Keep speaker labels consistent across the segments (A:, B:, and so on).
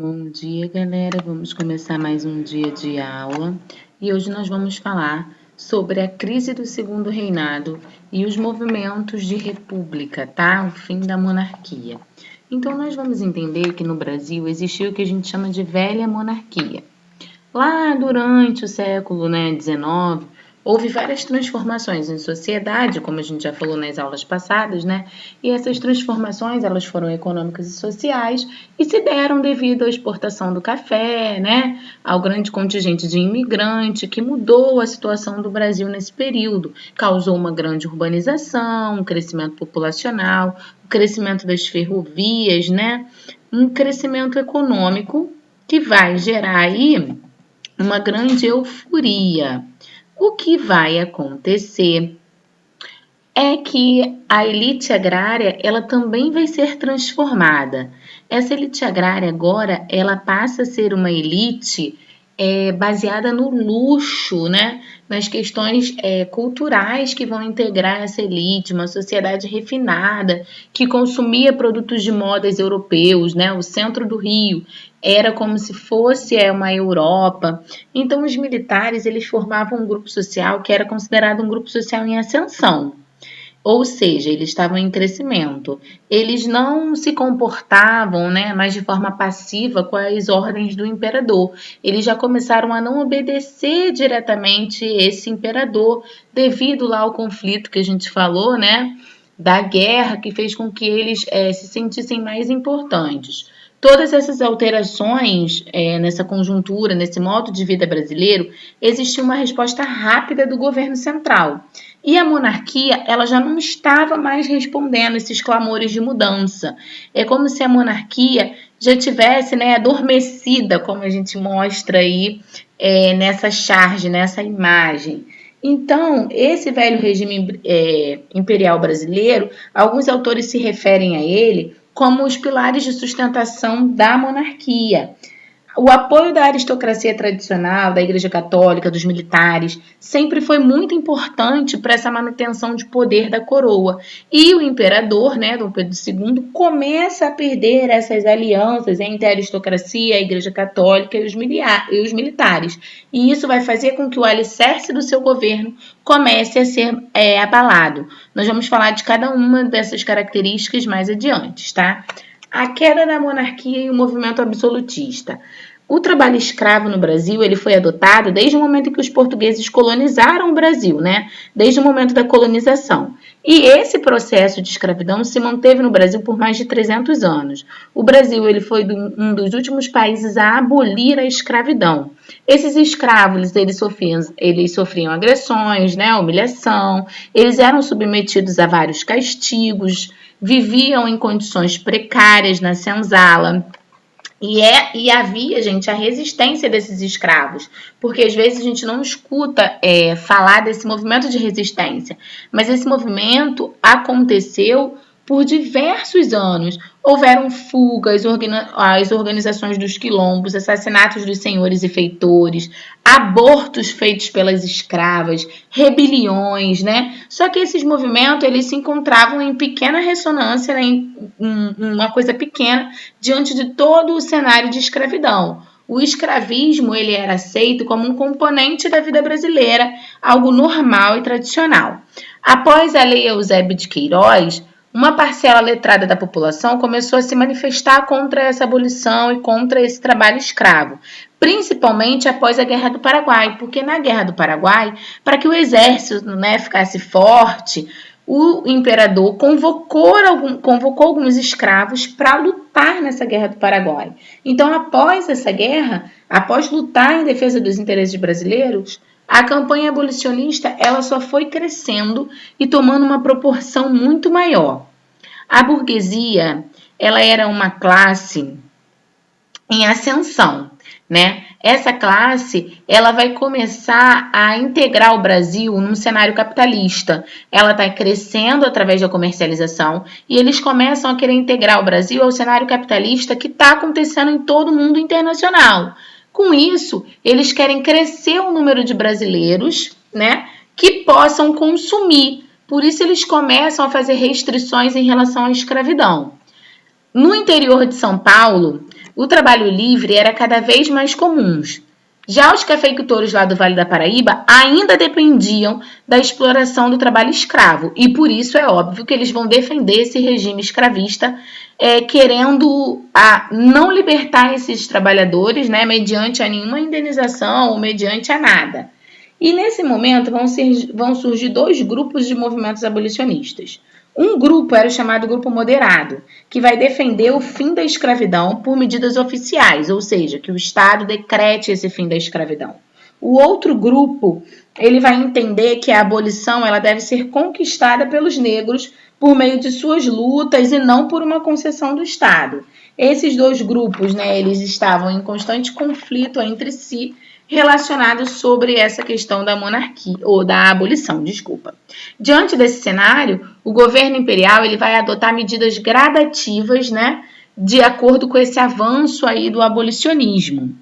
A: Bom dia, galera. Vamos começar mais um dia de aula e hoje nós vamos falar sobre a crise do Segundo Reinado e os movimentos de república, tá? O fim da monarquia. Então, nós vamos entender que no Brasil existiu o que a gente chama de velha monarquia. Lá durante o século, XIX, houve várias transformações em sociedade, como a gente já falou nas aulas passadas, né? E essas transformações, elas foram econômicas e sociais e se deram devido à exportação do café, né? Ao grande contingente de imigrante que mudou a situação do Brasil nesse período, causou uma grande urbanização, um crescimento populacional, o crescimento das ferrovias, né? Um crescimento econômico que vai gerar aí uma grande euforia. O que vai acontecer é que a elite agrária ela também vai ser transformada. Essa elite agrária agora ela passa a ser uma elite baseada no luxo, né? Nas questões culturais que vão integrar essa elite, uma sociedade refinada que consumia produtos de modas europeus, né? O centro do Rio era como se fosse uma Europa. Então, os militares eles formavam um grupo social que era considerado um grupo social em ascensão. Ou seja, eles estavam em crescimento. Eles não se comportavam, né, mais de forma passiva com as ordens do imperador. Eles já começaram a não obedecer diretamente esse imperador, devido lá ao conflito que a gente falou, né, da guerra, que fez com que eles se sentissem mais importantes. Todas essas alterações nessa conjuntura, nesse modo de vida brasileiro, existiu uma resposta rápida do governo central. E a monarquia, ela já não estava mais respondendo esses clamores de mudança. É como se a monarquia já tivesse, né, adormecida, como a gente mostra aí nessa charge, nessa imagem. Então, esse velho regime imperial brasileiro, alguns autores se referem a ele como os pilares de sustentação da monarquia. O apoio da aristocracia tradicional, da Igreja Católica, dos militares, sempre foi muito importante para essa manutenção de poder da coroa. E o imperador, né, Dom Pedro II, começa a perder essas alianças entre a aristocracia, a Igreja Católica e os militares. E isso vai fazer com que o alicerce do seu governo comece a ser abalado. Nós vamos falar de cada uma dessas características mais adiante, tá? A queda da monarquia e o movimento absolutista. O trabalho escravo no Brasil ele foi adotado desde o momento em que os portugueses colonizaram o Brasil, né? Desde o momento da colonização. E esse processo de escravidão se manteve no Brasil por mais de 300 anos. O Brasil ele foi um dos últimos países a abolir a escravidão. Esses escravos eles sofriam agressões, né? Humilhação, eles eram submetidos a vários castigos, viviam em condições precárias na senzala. E havia, gente, a resistência desses escravos, porque às vezes a gente não escuta falar desse movimento de resistência, mas esse movimento aconteceu por diversos anos. Houveram fugas, as organizações dos quilombos, assassinatos dos senhores e feitores, abortos feitos pelas escravas, rebeliões, né? Só que esses movimentos eles se encontravam em pequena ressonância, né? Em uma coisa pequena, diante de todo o cenário de escravidão. O escravismo ele era aceito como um componente da vida brasileira, algo normal e tradicional. Após a Lei Eusébio de Queiroz, uma parcela letrada da população começou a se manifestar contra essa abolição e contra esse trabalho escravo, principalmente após a Guerra do Paraguai, porque na Guerra do Paraguai, para que o exército, né, ficasse forte, o imperador convocou alguns escravos para lutar nessa Guerra do Paraguai. Então, após essa guerra, após lutar em defesa dos interesses brasileiros, a campanha abolicionista ela só foi crescendo e tomando uma proporção muito maior. A burguesia ela era uma classe em ascensão, né? Essa classe ela vai começar a integrar o Brasil num cenário capitalista. Ela está crescendo através da comercialização e eles começam a querer integrar o Brasil ao cenário capitalista que está acontecendo em todo o mundo internacional. Com isso, eles querem crescer o número de brasileiros, né, que possam consumir. Por isso, eles começam a fazer restrições em relação à escravidão. No interior de São Paulo, o trabalho livre era cada vez mais comum. Já os cafeicultores lá do Vale da Paraíba ainda dependiam da exploração do trabalho escravo, e por isso é óbvio que eles vão defender esse regime escravista, querendo não libertar esses trabalhadores, né, mediante a nenhuma indenização ou mediante a nada. E nesse momento vão surgir dois grupos de movimentos abolicionistas. Um grupo era o chamado grupo moderado, que vai defender o fim da escravidão por medidas oficiais, ou seja, que o Estado decrete esse fim da escravidão. O outro grupo, ele vai entender que a abolição ela deve ser conquistada pelos negros por meio de suas lutas e não por uma concessão do Estado. Esses dois grupos, né, eles estavam em constante conflito entre si, relacionados sobre essa questão da monarquia, ou da abolição, desculpa. Diante desse cenário, o governo imperial ele vai adotar medidas gradativas, né, de acordo com esse avanço aí do abolicionismo.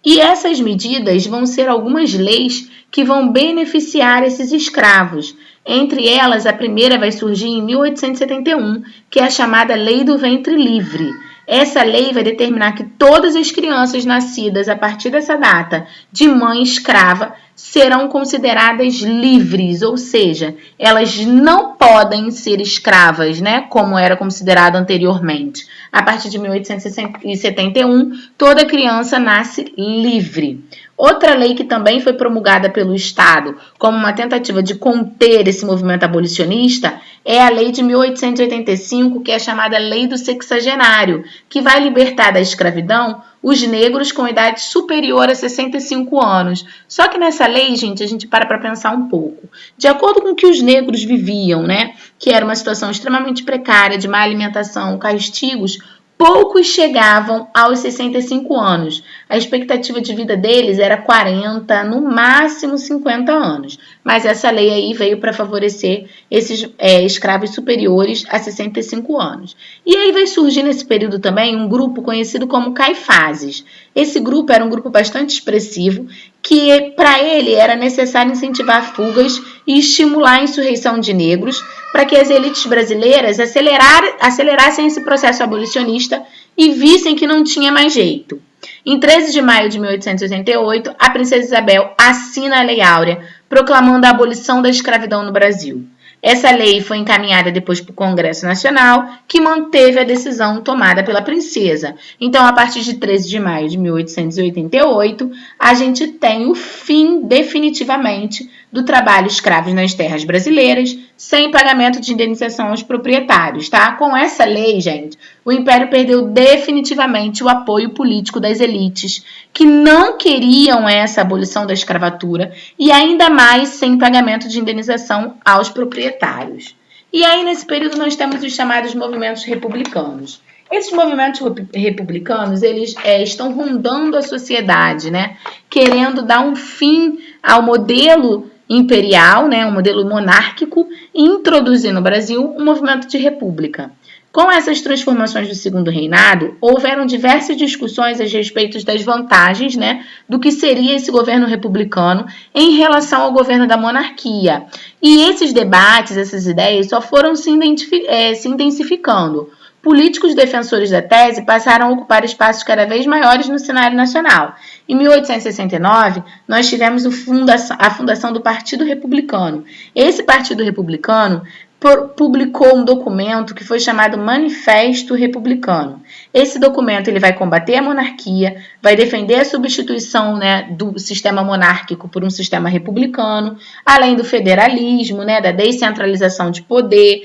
A: E essas medidas vão ser algumas leis que vão beneficiar esses escravos. Entre elas, a primeira vai surgir em 1871, que é a chamada Lei do Ventre Livre. Essa lei vai determinar que todas as crianças nascidas a partir dessa data de mãe escrava serão consideradas livres, ou seja, elas não podem ser escravas, né, como era considerado anteriormente. A partir de 1871, toda criança nasce livre. Outra lei que também foi promulgada pelo Estado como uma tentativa de conter esse movimento abolicionista é a lei de 1885, que é a chamada Lei do Sexagenário, que vai libertar da escravidão os negros com idade superior a 65 anos. Só que nessa lei, gente, a gente para pensar um pouco. De acordo com o que os negros viviam, né, que era uma situação extremamente precária, de má alimentação, castigos, poucos chegavam aos 65 anos. A expectativa de vida deles era 40, no máximo 50 anos. Mas essa lei aí veio para favorecer esses escravos superiores a 65 anos. E aí vai surgir nesse período também um grupo conhecido como Caifazes. Esse grupo era um grupo bastante expressivo, que para ele era necessário incentivar fugas e estimular a insurreição de negros para que as elites brasileiras acelerassem esse processo abolicionista e vissem que não tinha mais jeito. Em 13 de maio de 1888, a princesa Isabel assina a Lei Áurea, proclamando a abolição da escravidão no Brasil. Essa lei foi encaminhada depois para o Congresso Nacional, que manteve a decisão tomada pela princesa. Então, a partir de 13 de maio de 1888, a gente tem o fim, definitivamente, do trabalho escravo nas terras brasileiras, sem pagamento de indenização aos proprietários, tá? Com essa lei, gente, o Império perdeu definitivamente o apoio político das elites, que não queriam essa abolição da escravatura, e ainda mais sem pagamento de indenização aos proprietários. E aí, nesse período, nós temos os chamados movimentos republicanos. Esses movimentos republicanos, eles estão rondando a sociedade, né? Querendo dar um fim ao modelo imperial, né? Um modelo monárquico, e introduzir no Brasil um movimento de república. Com essas transformações do Segundo Reinado, houveram diversas discussões a respeito das vantagens, né, do que seria esse governo republicano em relação ao governo da monarquia. E esses debates, essas ideias, só foram se intensificando. Políticos defensores da tese passaram a ocupar espaços cada vez maiores no cenário nacional. Em 1869, nós tivemos a fundação do Partido Republicano. Esse Partido Republicano publicou um documento que foi chamado Manifesto Republicano. Esse documento ele vai combater a monarquia, vai defender a substituição, né, do sistema monárquico por um sistema republicano, além do federalismo, né, da descentralização de poder,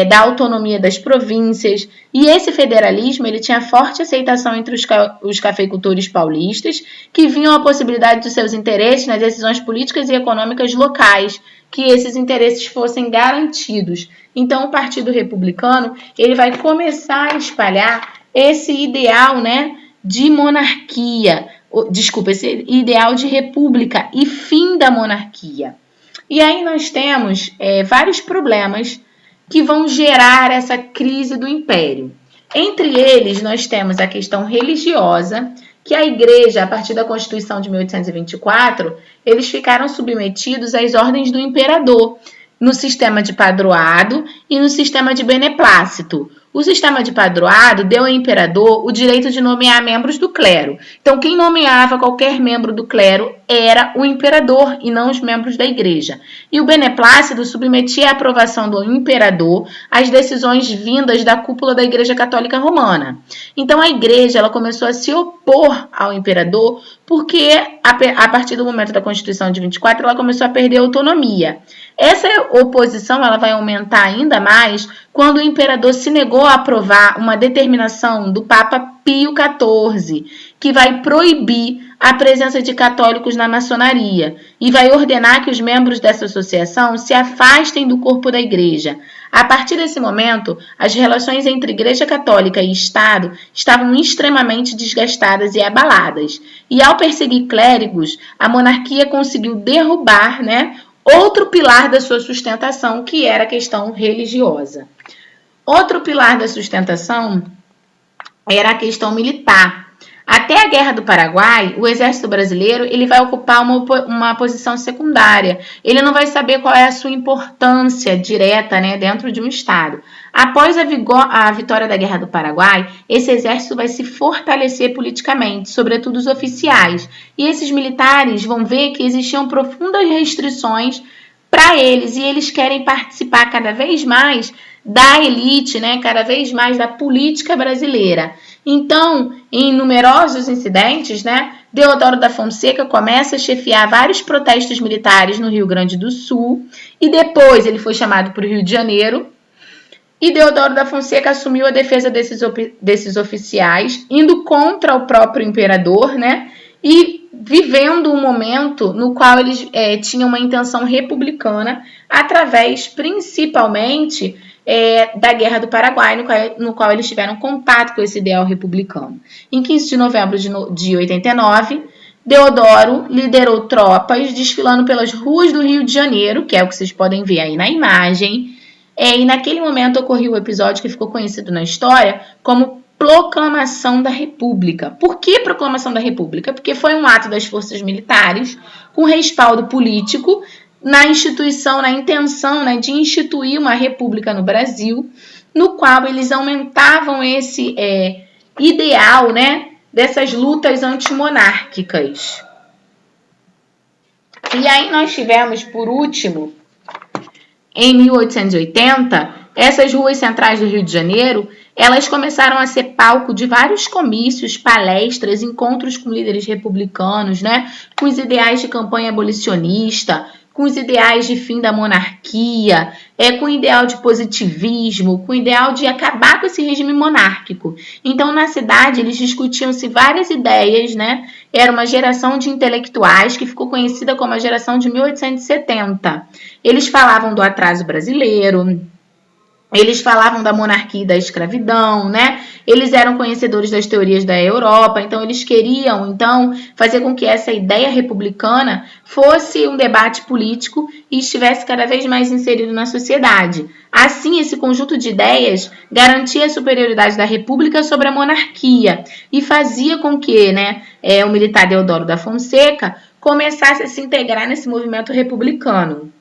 A: da autonomia das províncias. E esse federalismo ele tinha forte aceitação entre os cafeicultores paulistas, que viam a possibilidade dos seus interesses nas decisões políticas e econômicas locais, que esses interesses fossem garantidos. Então, o Partido Republicano ele vai começar a espalhar esse ideal, né, de monarquia, esse ideal de república e fim da monarquia. E aí nós temos vários problemas que vão gerar essa crise do império. Entre eles, nós temos a questão religiosa, que a Igreja, a partir da Constituição de 1824, eles ficaram submetidos às ordens do imperador, no sistema de padroado e no sistema de beneplácito. O sistema de padroado deu ao imperador o direito de nomear membros do clero. Então, quem nomeava qualquer membro do clero era o imperador e não os membros da igreja. E o beneplácito submetia à aprovação do imperador as decisões vindas da cúpula da Igreja Católica Romana. Então, a igreja ela começou a se opor ao imperador porque, a partir do momento da Constituição de 24, ela começou a perder autonomia. Essa oposição ela vai aumentar ainda mais quando o imperador se negou a aprovar uma determinação do Papa Pio XIV, que vai proibir a presença de católicos na maçonaria e vai ordenar que os membros dessa associação se afastem do corpo da igreja. A partir desse momento, as relações entre Igreja Católica e Estado estavam extremamente desgastadas e abaladas. E ao perseguir clérigos, a monarquia conseguiu derrubar, outro pilar da sua sustentação, que era a questão religiosa. Outro pilar da sustentação era a questão militar. Até a Guerra do Paraguai, o exército brasileiro ele vai ocupar uma posição secundária. Ele não vai saber qual é a sua importância direta dentro de um Estado. Após a vitória da Guerra do Paraguai, esse exército vai se fortalecer politicamente, sobretudo os oficiais. E esses militares vão ver que existiam profundas restrições para eles, e eles querem participar cada vez mais da elite, cada vez mais da política brasileira. Então, em numerosos incidentes, Deodoro da Fonseca começa a chefiar vários protestos militares no Rio Grande do Sul, e depois ele foi chamado para o Rio de Janeiro, e Deodoro da Fonseca assumiu a defesa desses oficiais, indo contra o próprio imperador, e vivendo um momento no qual eles tinham uma intenção republicana, através, principalmente, da Guerra do Paraguai, no qual eles tiveram contato com esse ideal republicano. Em 15 de novembro de 89, Deodoro liderou tropas desfilando pelas ruas do Rio de Janeiro, que é o que vocês podem ver aí na imagem, e naquele momento ocorreu o episódio que ficou conhecido na história como Proclamação da República. Por que Proclamação da República? Porque foi um ato das forças militares com respaldo político na instituição, na intenção de instituir uma república no Brasil, no qual eles aumentavam esse ideal dessas lutas antimonárquicas. E aí nós tivemos, por último, em 1880, essas ruas centrais do Rio de Janeiro, elas começaram a ser palco de vários comícios, palestras, encontros com líderes republicanos, com os ideais de campanha abolicionista, com os ideais de fim da monarquia, com o ideal de positivismo, com o ideal de acabar com esse regime monárquico. Então, na cidade, eles discutiam-se várias ideias, Era uma geração de intelectuais que ficou conhecida como a geração de 1870. Eles falavam do atraso brasileiro, eles falavam da monarquia e da escravidão, Eles eram conhecedores das teorias da Europa, então eles queriam, fazer com que essa ideia republicana fosse um debate político e estivesse cada vez mais inserido na sociedade. Assim, esse conjunto de ideias garantia a superioridade da república sobre a monarquia e fazia com que, o militar Deodoro da Fonseca começasse a se integrar nesse movimento republicano.